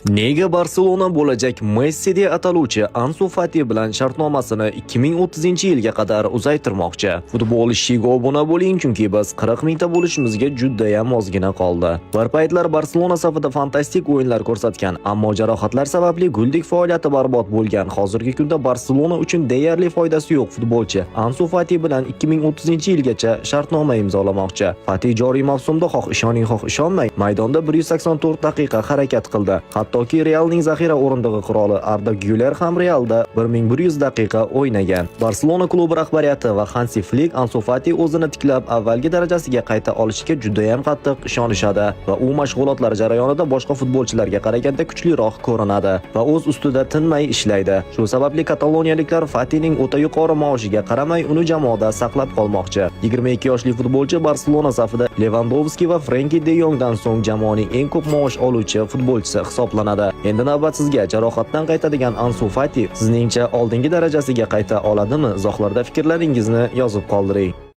Nega Barselona bo'lajak Messi deb ataluvchi Ansu Fati bilan shartnomasini 2030-yilga qadar uzaytirmoqchi? Futbol ishiga obuna bo'ling, chunki biz 40 mingta bo'lishimizga juda ham ozgina qoldi. Bir paytlar Barselona safida fantastik o'yinlar ko'rsatgan, ammo jarohatlar sababli guldek faoliyati barbod bo'lgan. Hozirgi kunda Barselona uchun deyarli foydasi yo'q futbolchi Ansu Fati bilan 2030-yilgacha shartnoma imzolamoqchi. Fati joriy mavsumda xoh ishoning, xoh ishonmang, maydonda 184 daqiqa harakat qildi. Hattoki Realning zaxira o'rindig'i qiroli Arda Güler ham Realda 1100 daqiqa o'ynagan. Barselona klubi rahbariyati va Hansi Flick Ansu Fati o'zini tiklab avvalgi darajasiga qayta olishiga juda ham qattiq ishonishadi va u mashg'ulotlar jarayonida boshqa futbolchilarga qaraganda kuchliroq ko'rinadi va o'z ustida tinmay ishlaydi. Shu sababli kataloniyaliklar Fatining o'ta yuqori maoshiga qaramay uni jamoada saqlab qolmoqchi. 22 yoshli futbolchi Barselona safida Lewandowski va Frenkie de Jongdan so'ng jamoaning eng ko'p maosh oluvchi futbolchisi hisoblanadi. Endi navbat sizga. Jarohatdan qaytadigan Ansu Fati sizningcha oldingi darajasiga qayta oladimi? Izohlarda fikrlaringizni yozib qoldiring.